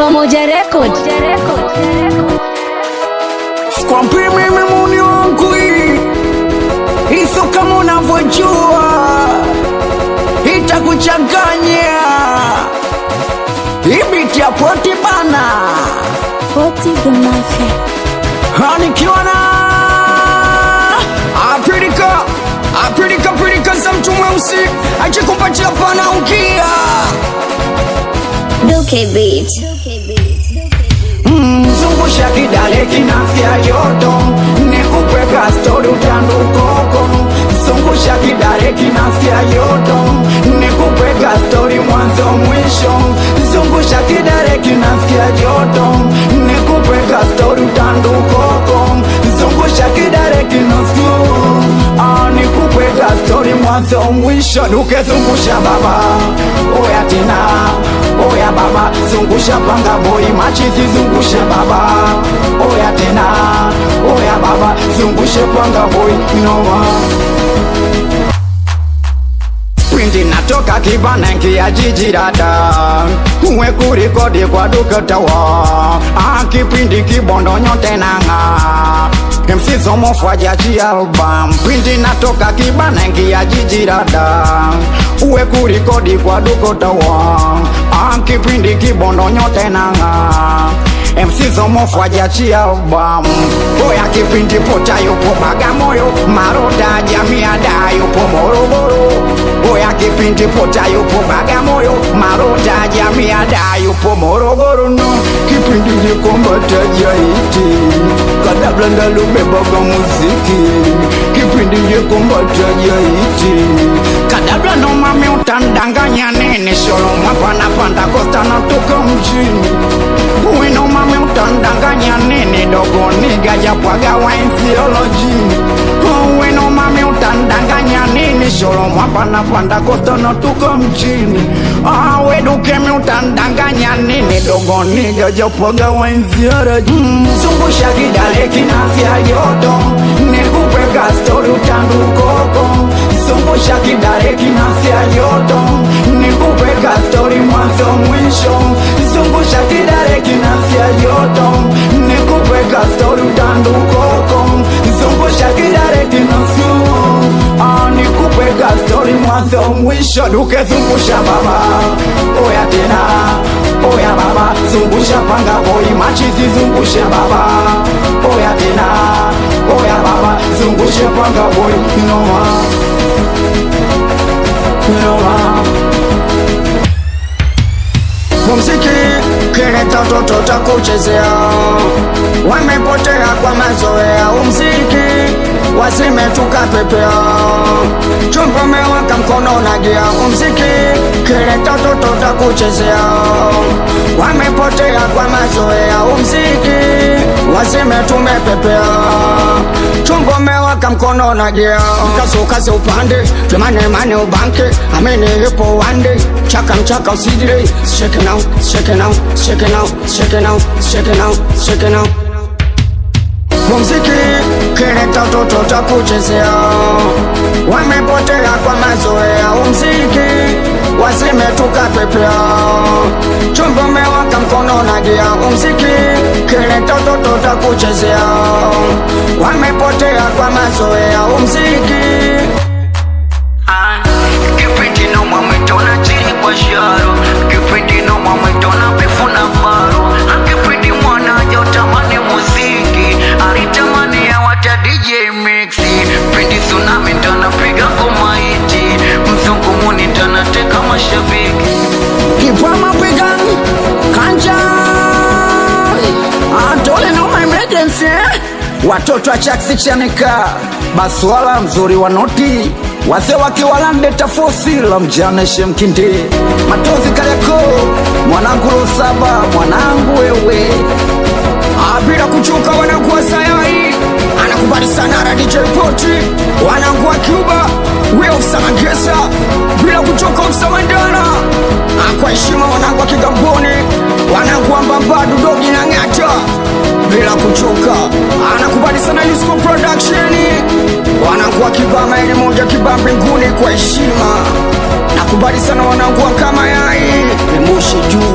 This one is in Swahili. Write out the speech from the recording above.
Pamoja Record. Kwa mimi muni wangu iso kama unavyojua itakuchanganya ibiti ya poti bana Poti the Mafia. Hanikiwa na Apirika za mtu mweusi achikupatia pana ukia Duke Beat. Zungusha kidale kinafia yoto Nikukweka story utandukoko Zungusha kidale kinafia yoto Nikukweka story mwanzo mwisho Zungusha kidale kinafia yoto Nikukweka story utandukoko Zungusha kidale kinafia Nikukweka story mwanzo mwisho Duke zungusha baba Oya tena Oya baba zungusha panga boy machizi zungusha baba Oya tena Oya baba zungusha panga boy noma Pindi natoka kibana nkia jijirada Uwe kurikodi kwa dukatawa Kipindi kibondo nyote nanga MC Zomo fwajaji album Pindi natoka kibana nkia jijirada Uwe kurikodi kwa dukatawa Kipindi kibondo nyote nanga MC Zomo fwajaji album Oya kipindi pota yupo Bagamoyo Maroda Jamiada yupo Morogoro Oya kipindi pota yupo Bagamoyo Maroda Jamiada yupo Morogoro no Kipindi jikombata jaiti Kadablanda lubebaga muziki Kipindi jikombata jaiti Kadablanda mami utandanganya nene Sholo mwapana panda kosta na toka mjini Uweno mami utandanganya nene Dogo niga japwaga wa theology Uweno mami utandanganya nene Sholo mwapana panda kosta na toka mjini Wedukemi utandanganya nene Dogo niga japwaga wa theology Zungusha kidale kinafia yoto Nikukweka story utandukoko Zungusha kidale kinafia yoto Nikukweka story mwanzo mwisho Zungusha kidale kinafia yoto Nikukweka story utandukoko Zungusha kidale kinafia Nikukweka story mwanzo mwisho Duke zungusha baba Oya tena Oya baba zungusha panga boy machizi zungusha baba Oya tena Oya baba zungusha panga boy noma Noma Mumziki kileta toto takuchezea Wamepotea kwa mazoea Umziki wazime tukapepea Chumba mewaka mkono na gia Umziki kileta toto takuchezea Wamepotea kwa mazoea Umziki wazime tumepepea Chumba mewaka mkono na gia Kazi upande Tumane ubanke Amene hipo wande Chaka mchaka usidire Shake it now, shake it now, shake it now, shake it now, shake it now, shake it now Mumziki kileta toto takuchezea Wamepotea kwa mazoea Umziki wazime tukapepea Chumba mewaka mkono na gia Umziki kileta toto takuchezea Wamepotea kwa mazoea Umziki Kipindi no mametona chini kwa sharo Kipindi no mametona bifu na faro Kipindi mwana jotamani muziki Aritamani ya wata DJ Mixi Pindi tsunami tana piga ngoma iti Mzungu muni tana teka mashabiki Kipama pigani Kanja Antole no my emergency Watoto wa chaksi chanika Baswala mzuri wa noti Wase wakiwala ndeta fosi la mjane shemkindi Matozi Kariako Mwanangu Rosaba Mwanangu wewe Bila kuchoka wanangu wa sayai Anakubali sana na DJ Poti Wanangu wa Cuba Weo Samangesa Bila kuchoka Msamandana Kwa heshima wanangu wa Kigamboni Wanangu wa Mbambadu Dogi na Ngata Bila kuchoka Anakubali sana Yusko Production Wanangu wa Kibama ili moja Kibama mbinguni kwa heshima Nakubali sana wanangu wa kama yai Ni moshi juu